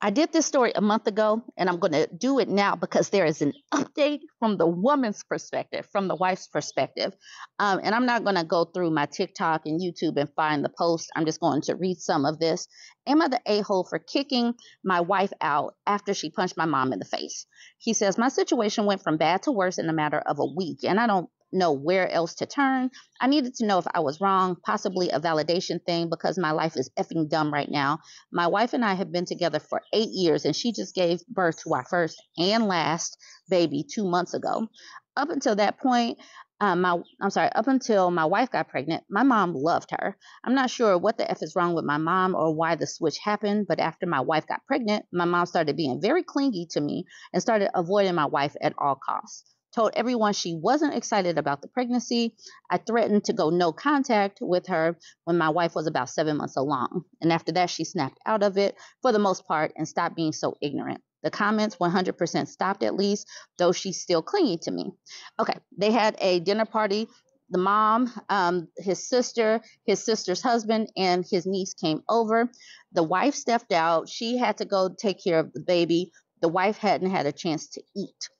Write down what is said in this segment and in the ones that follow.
I did this story a month ago, and I'm going to do it now because there is an update from the woman's perspective, from the wife's perspective. And I'm not going to go through my TikTok and YouTube and find the post. I'm just going to read some of this. Am I the a-hole for kicking my wife out after she punched my mom in the face? He says, my situation went from bad to worse in a matter of a week, and I don't know where else to turn. I needed to know if I was wrong, possibly a validation thing because my life is effing dumb right now. My wife and I have been together for 8 years, and she just gave birth to our first and last baby 2 months ago. Up until that point, up until my wife got pregnant, my mom loved her. I'm not sure what the F is wrong with my mom or why the switch happened, but after my wife got pregnant, my mom started being very clingy to me and started avoiding my wife at all costs. Told everyone she wasn't excited about the pregnancy. I threatened to go no contact with her when my wife was about 7 months along. And after that, she snapped out of it for the most part and stopped being so ignorant. The comments 100% stopped at least, though she's still clingy to me. Okay, they had a dinner party. The mom, his sister, his sister's husband, and his niece came over. The wife stepped out. She had to go take care of the baby. The wife hadn't had a chance to eat.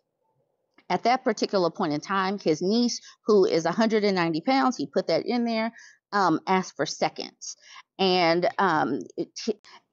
At that particular point in time, his niece, who is 190 pounds, he put that in there, asked for seconds. And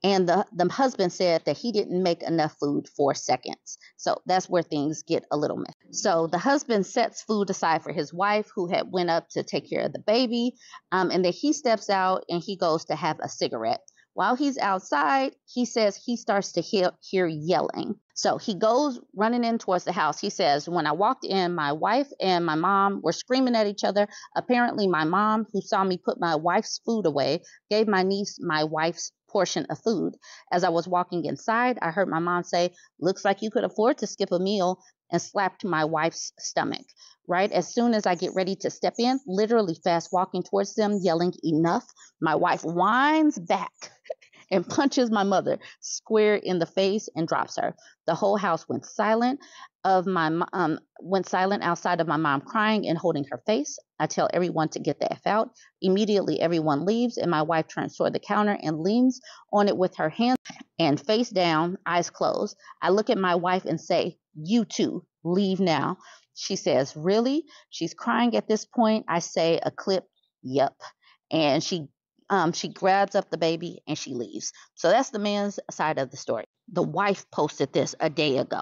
the husband said that he didn't make enough food for seconds. So that's where things get a little messy. So the husband sets food aside for his wife, who had went up to take care of the baby. And then he steps out and he goes to have a cigarette. While he's outside, he says he starts to hear yelling. So he goes running in towards the house. He says, when I walked in, my wife and my mom were screaming at each other. Apparently, my mom, who saw me put my wife's food away, gave my niece my wife's portion of food. As I was walking inside, I heard my mom say, looks like you could afford to skip a meal, and slapped my wife's stomach. Right as soon as I get ready to step in, literally fast walking towards them, yelling enough, my wife whines back and punches my mother square in the face and drops her. The whole house went silent outside of my mom crying and holding her face. I tell everyone to get the F out. Immediately everyone leaves and my wife turns toward the counter and leans on it with her hands and face down, eyes closed. I look at my wife and say, you too, leave now. She says, really? She's crying at this point. I say a clip, yep. And she grabs up the baby and she leaves. So that's the man's side of the story. The wife posted this a day ago.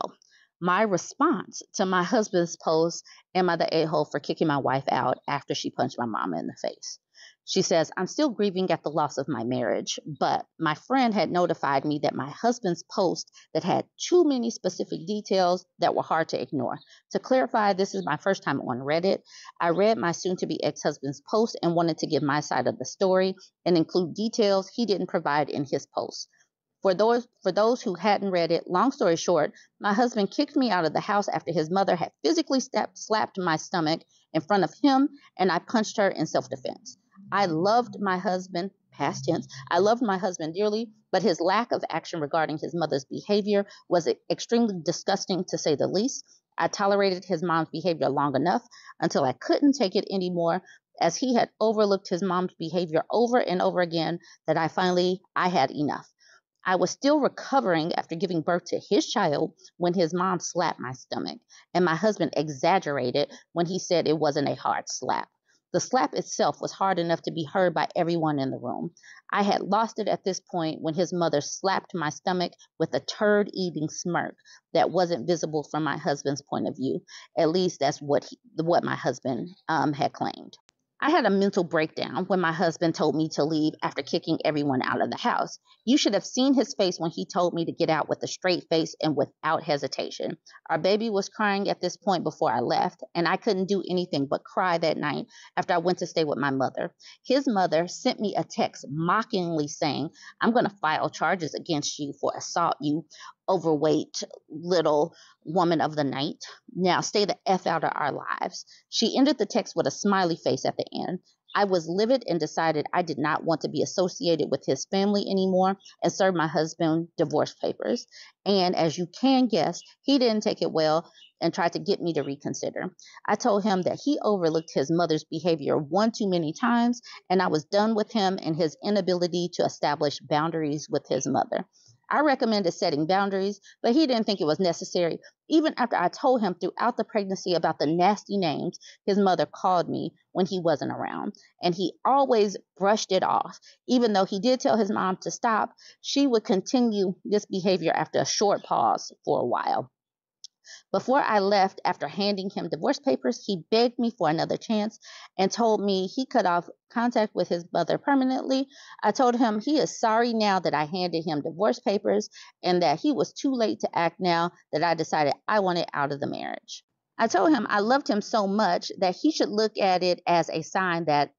My response to my husband's post, am I the a-hole for kicking my wife out after she punched my mom in the face? She says, I'm still grieving at the loss of my marriage, but my friend had notified me that my husband's post that had too many specific details that were hard to ignore. To clarify, this is my first time on Reddit. I read my soon-to-be ex-husband's post and wanted to give my side of the story and include details he didn't provide in his post. For those who hadn't read it, long story short, my husband kicked me out of the house after his mother had physically slapped my stomach in front of him, and I punched her in self-defense. I loved my husband, past tense, I loved my husband dearly, but his lack of action regarding his mother's behavior was extremely disgusting, to say the least. I tolerated his mom's behavior long enough until I couldn't take it anymore, as he had overlooked his mom's behavior over and over again, that I had enough. I was still recovering after giving birth to his child when his mom slapped my stomach, and my husband exaggerated when he said it wasn't a hard slap. The slap itself was hard enough to be heard by everyone in the room. I had lost it at this point when his mother slapped my stomach with a turd-eating smirk that wasn't visible from my husband's point of view. At least that's what my husband had claimed. I had a mental breakdown when my husband told me to leave after kicking everyone out of the house. You should have seen his face when he told me to get out with a straight face and without hesitation. Our baby was crying at this point before I left, and I couldn't do anything but cry that night after I went to stay with my mother. His mother sent me a text mockingly saying, I'm going to file charges against you for assault, you overweight little woman of the night. Now stay the F out of our lives. She ended the text with a smiley face at the end. I was livid and decided I did not want to be associated with his family anymore and serve my husband divorce papers. And as you can guess, he didn't take it well and tried to get me to reconsider. I told him that he overlooked his mother's behavior one too many times, and I was done with him and his inability to establish boundaries with his mother. I recommended setting boundaries, but he didn't think it was necessary. Even after I told him throughout the pregnancy about the nasty names his mother called me when he wasn't around, and he always brushed it off. Even though he did tell his mom to stop, she would continue this behavior after a short pause for a while. Before I left, after handing him divorce papers, he begged me for another chance and told me he cut off contact with his mother permanently. I told him he is sorry now that I handed him divorce papers and that he was too late to act now that I decided I wanted out of the marriage. I told him I loved him so much that he should look at it as a sign that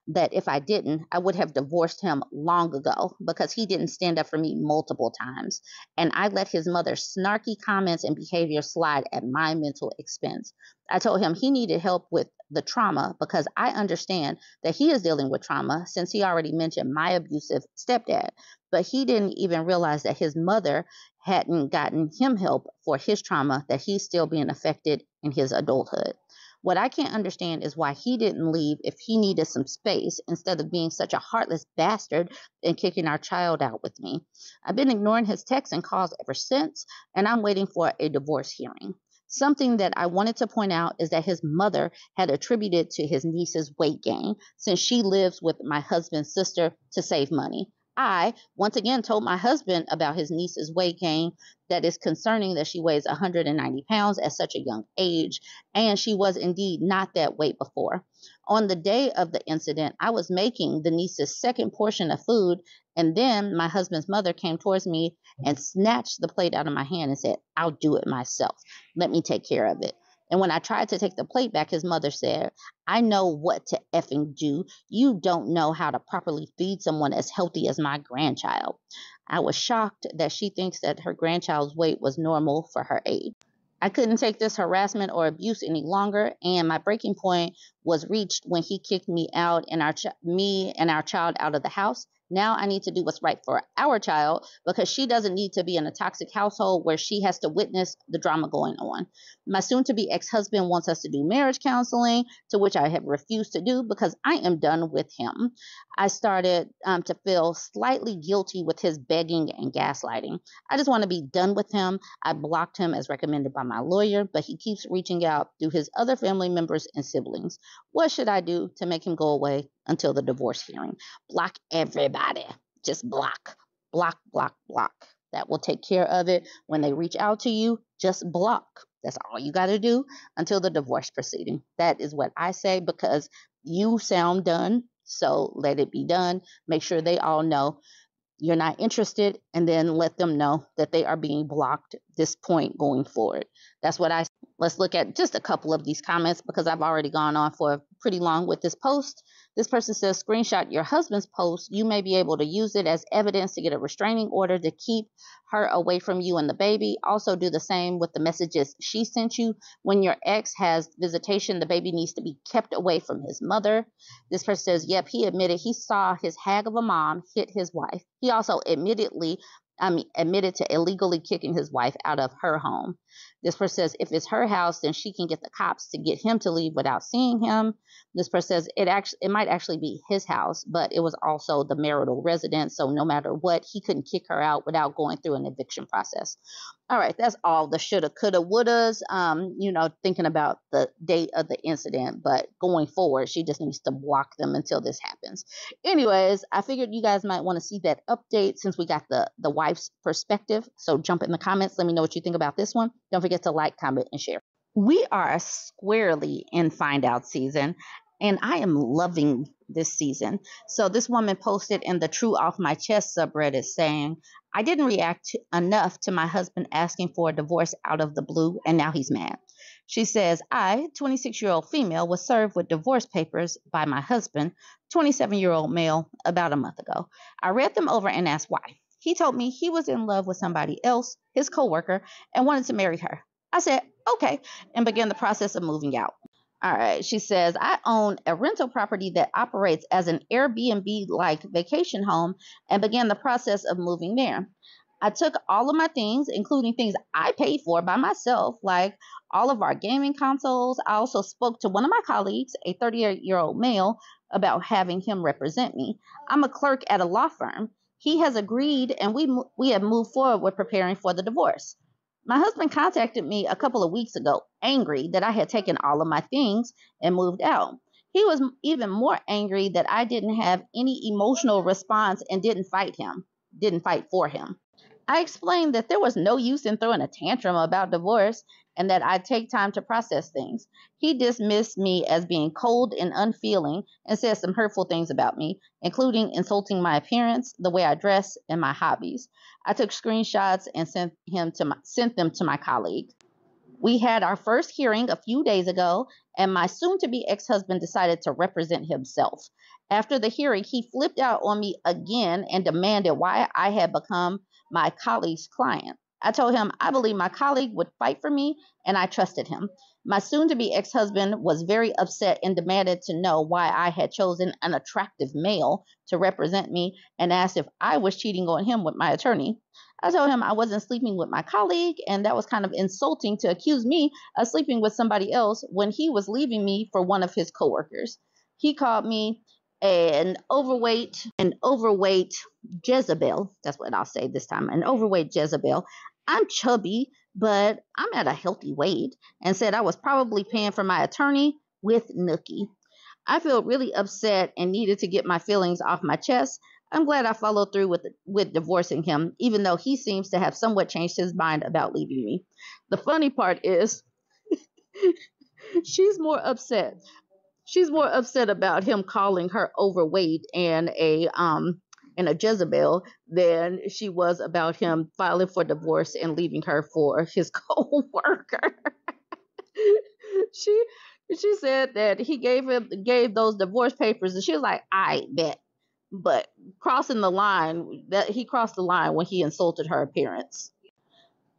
if I didn't, I would have divorced him long ago because he didn't stand up for me multiple times. And I let his mother's snarky comments and behavior slide at my mental expense. I told him he needed help with the trauma because I understand that he is dealing with trauma since he already mentioned my abusive stepdad. But he didn't even realize that his mother hadn't gotten him help for his trauma, that he's still being affected in his adulthood. What I can't understand is why he didn't leave if he needed some space instead of being such a heartless bastard and kicking our child out with me. I've been ignoring his texts and calls ever since, and I'm waiting for a divorce hearing. Something that I wanted to point out is that his mother had attributed to his niece's weight gain since she lives with my husband's sister to save money. I, once again, told my husband about his niece's weight gain, that is concerning that she weighs 190 pounds at such a young age, and she was indeed not that weight before. On the day of the incident, I was making the niece's second portion of food, and then my husband's mother came towards me and snatched the plate out of my hand and said, "I'll do it myself. Let me take care of it." And when I tried to take the plate back, his mother said, "I know what to effing do. You don't know how to properly feed someone as healthy as my grandchild." I was shocked that she thinks that her grandchild's weight was normal for her age. I couldn't take this harassment or abuse any longer, and my breaking point was reached when he kicked me and our child out of the house. Now I need to do what's right for our child because she doesn't need to be in a toxic household where she has to witness the drama going on. My soon-to-be ex-husband wants us to do marriage counseling, to which I have refused to do because I am done with him. I started to feel slightly guilty with his begging and gaslighting. I just want to be done with him. I blocked him as recommended by my lawyer, but he keeps reaching out through his other family members and siblings. What should I do to make him go away until the divorce hearing? Block everybody. Just block. Block, block, block. That will take care of it. When they reach out to you, just block. That's all you got to do until the divorce proceeding. That is what I say because you sound done. So let it be done. Make sure they all know you're not interested, and then let them know that they are being blocked this point going forward. That's what I. Let's look at just a couple of these comments because I've already gone on for pretty long with this post. This person says, "Screenshot your husband's post. You may be able to use it as evidence to get a restraining order to keep her away from you and the baby. Also do the same with the messages she sent you. When your ex has visitation, the baby needs to be kept away from his mother." This person says, "Yep, he admitted he saw his hag of a mom hit his wife. He also admitted to illegally kicking his wife out of her home." This person says, "If it's her house, then she can get the cops to get him to leave without seeing him." This person says, it might actually be his house, but it was also the marital residence. So no matter what, he couldn't kick her out without going through an eviction process. All right, that's all the shoulda, coulda, wouldas, thinking about the date of the incident. But going forward, she just needs to block them until this happens. Anyways, I figured you guys might want to see that update since we got the wife's perspective. So jump in the comments. Let me know what you think about this one. Don't forget to like, comment, and share. We are squarely in find out season, and I am loving this season. So this woman posted in the True Off My Chest subreddit saying, "I didn't react enough to my husband asking for a divorce out of the blue, and now he's mad." She says, "I, 26-year-old female, was served with divorce papers by my husband, 27-year-old male, about a month ago. I read them over and asked why. He told me he was in love with somebody else, his coworker, and wanted to marry her. I said, okay, and began the process of moving out." All right, she says, "I own a rental property that operates as an Airbnb-like vacation home and began the process of moving there. I took all of my things, including things I paid for by myself, like all of our gaming consoles. I also spoke to one of my colleagues, a 38-year-old male, about having him represent me. I'm a clerk at a law firm. He has agreed, and we have moved forward with preparing for the divorce. My husband contacted me a couple of weeks ago, angry that I had taken all of my things and moved out. He was even more angry that I didn't have any emotional response and didn't fight for him. I explained that there was no use in throwing a tantrum about divorce and that I'd take time to process things. He dismissed me as being cold and unfeeling and said some hurtful things about me, including insulting my appearance, the way I dress, and my hobbies. I took screenshots and sent them to my colleague. We had our first hearing a few days ago, and my soon-to-be ex-husband decided to represent himself. After the hearing, he flipped out on me again and demanded why I had become my colleague's client. I told him I believed my colleague would fight for me, and I trusted him. My soon-to-be ex-husband was very upset and demanded to know why I had chosen an attractive male to represent me and asked if I was cheating on him with my attorney. I told him I wasn't sleeping with my colleague, and that was kind of insulting to accuse me of sleeping with somebody else when he was leaving me for one of his coworkers. He called me an overweight Jezebel. That's what I'll say this time, an overweight Jezebel. I'm chubby, but I'm at a healthy weight, and said I was probably paying for my attorney with Nookie. I feel really upset and needed to get my feelings off my chest. I'm glad I followed through with divorcing him, even though he seems to have somewhat changed his mind about leaving me. The funny part is she's more upset. She's more upset about him calling her overweight and a Jezebel than she was about him filing for divorce and leaving her for his co-worker. she said that he gave those divorce papers, and she was like, I bet. But he crossed the line when he insulted her appearance.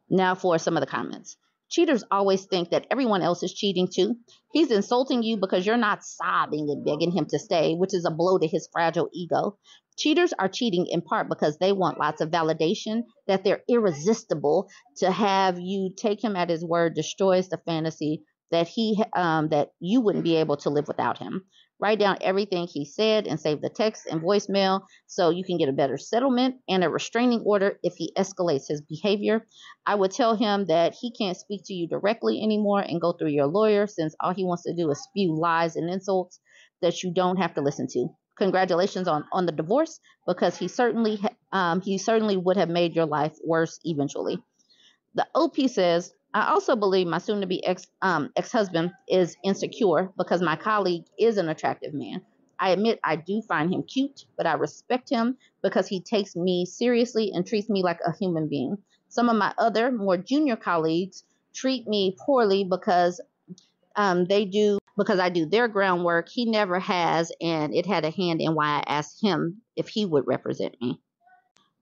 Now for some of the comments. Cheaters always think that everyone else is cheating too. He's insulting you because you're not sobbing and begging him to stay, which is a blow to his fragile ego. Cheaters are cheating in part because they want lots of validation. That they're irresistible. To have you take him at his word destroys the fantasy that that you wouldn't be able to live without him. Write down everything he said and save the text and voicemail so you can get a better settlement and a restraining order if he escalates his behavior. I would tell him that he can't speak to you directly anymore and go through your lawyer, since all he wants to do is spew lies and insults that you don't have to listen to. Congratulations on the divorce, because he certainly would have made your life worse eventually. The OP says, I also believe my soon-to-be ex-husband is insecure because my colleague is an attractive man. I admit I do find him cute, but I respect him because he takes me seriously and treats me like a human being. Some of my other, more junior colleagues treat me poorly because I do their groundwork. He never has, and it had a hand in why I asked him if he would represent me.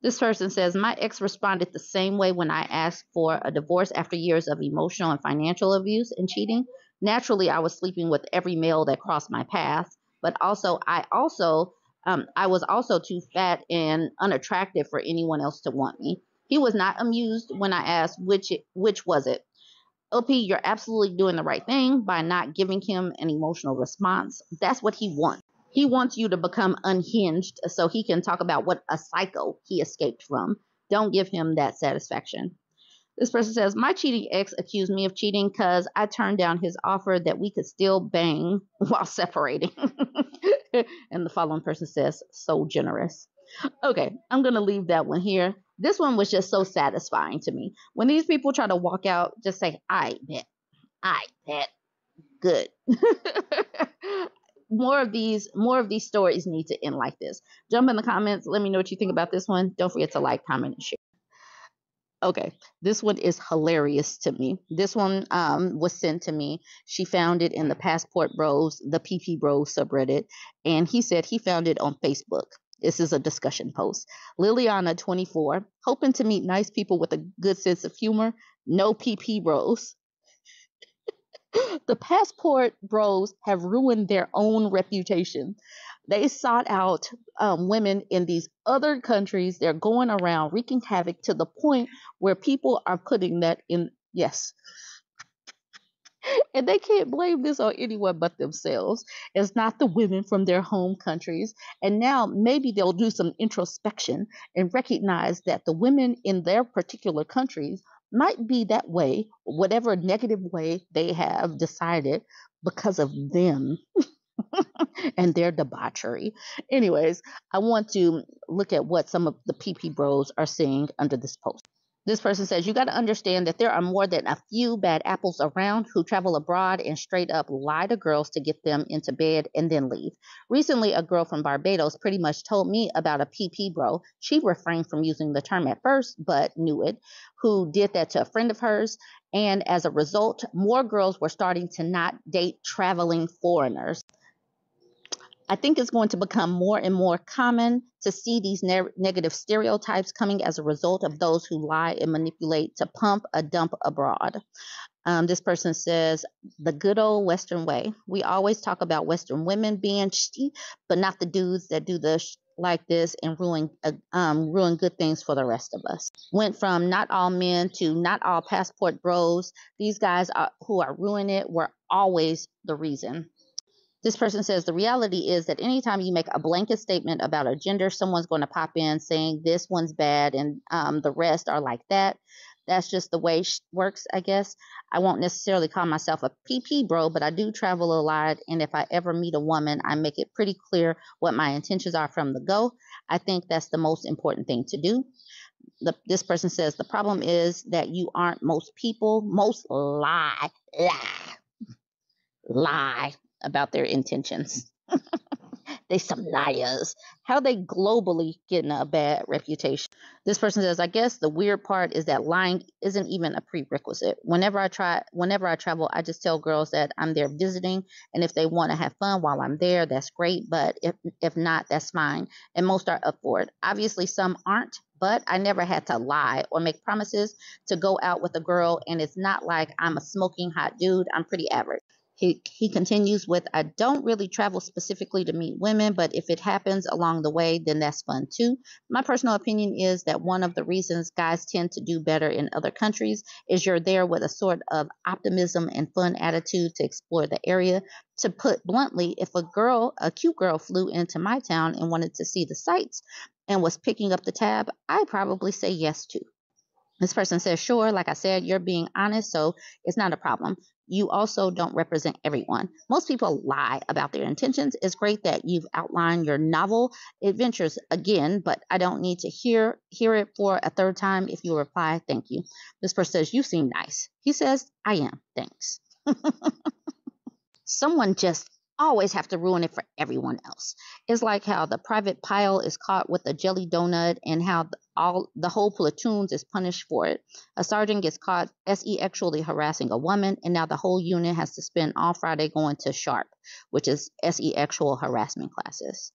This person says, my ex responded the same way when I asked for a divorce after years of emotional and financial abuse and cheating. Naturally, I was sleeping with every male that crossed my path, but I was also too fat and unattractive for anyone else to want me. He was not amused when I asked which was it. OP, you're absolutely doing the right thing by not giving him an emotional response. That's what he wants. He wants you to become unhinged so he can talk about what a psycho he escaped from. Don't give him that satisfaction. This person says, my cheating ex accused me of cheating because I turned down his offer that we could still bang while separating. And the following person says, so generous. Okay, I'm going to leave that one here. This one was just so satisfying to me. When these people try to walk out, just say, I bet. Good. More of these stories need to end like this. Jump in the comments. Let me know what you think about this one. Don't forget to like, comment, and share. Okay, this one is hilarious to me. This one was sent to me. She found it in the Passport Bros, the PPBros subreddit, and he said he found it on Facebook. This is a discussion post. Liliana, 24, hoping to meet nice people with a good sense of humor. No PPBros. The Passport Bros have ruined their own reputation. They sought out women in these other countries. They're going around wreaking havoc to the point where people are putting that in. Yes. And they can't blame this on anyone but themselves. It's not the women from their home countries. And now maybe they'll do some introspection and recognize that the women in their particular countries might be that way, whatever negative way they have decided because of them and their debauchery. Anyways, I want to look at what some of the PP bros are saying under this post. This person says, you got to understand that there are more than a few bad apples around who travel abroad and straight up lie to girls to get them into bed and then leave. Recently, a girl from Barbados pretty much told me about a PP bro. She refrained from using the term at first, but knew it, who did that to a friend of hers. And as a result, more girls were starting to not date traveling foreigners. I think it's going to become more and more common to see these negative stereotypes coming as a result of those who lie and manipulate to pump a dump abroad. This person says, the good old Western way. We always talk about Western women being shitty, but not the dudes that do the like this and ruin good things for the rest of us. Went from not all men to not all passport bros. These guys who are ruining it were always the reason. This person says the reality is that anytime you make a blanket statement about a gender, someone's going to pop in saying this one's bad and the rest are like that. That's just the way it works, I guess. I won't necessarily call myself a PP bro, but I do travel a lot. And if I ever meet a woman, I make it pretty clear what my intentions are from the go. I think that's the most important thing to do. This person says the problem is that you aren't most people. Most lie about their intentions. They some liars. How they globally getting a bad reputation. This person says, I guess the weird part is that lying isn't even a prerequisite. Whenever I travel, I just tell girls that I'm there visiting, and if they want to have fun while I'm there, that's great. But if not, that's fine. And most are up for it. Obviously, some aren't. But I never had to lie or make promises to go out with a girl, and it's not like I'm a smoking hot dude. I'm pretty average. He continues with, I don't really travel specifically to meet women, but if it happens along the way, then that's fun too. My personal opinion is that one of the reasons guys tend to do better in other countries is you're there with a sort of optimism and fun attitude to explore the area. To put bluntly, if a cute girl flew into my town and wanted to see the sights and was picking up the tab, I'd probably say yes too. This person says, sure, like I said, you're being honest, so it's not a problem. You also don't represent everyone. Most people lie about their intentions. It's great that you've outlined your novel adventures again, but I don't need to hear it for a third time. If you reply, thank you. This person says, you seem nice. He says, I am. Thanks. Someone just always have to ruin it for everyone else. It's like how the private pile is caught with a jelly donut and how the whole platoons is punished for it. A sergeant gets caught sexually harassing a woman, and now the whole unit has to spend all Friday going to SHARP, which is sexual harassment classes.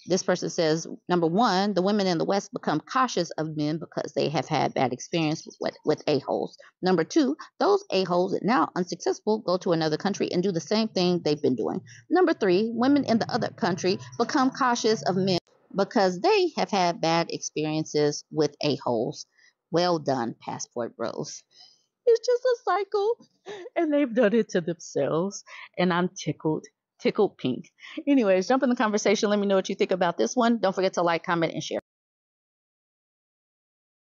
This person says, number one, the women in the West become cautious of men because they have had bad experience with a-holes. Number two, those a-holes that now unsuccessful go to another country and do the same thing they've been doing. Number three, women in the other country become cautious of men because they have had bad experiences with a-holes. Well done, passport bros. It's just a cycle, and they've done it to themselves, and I'm tickled pink. Anyways, jump in the conversation. Let me know what you think about this one. Don't forget to like, comment, and share.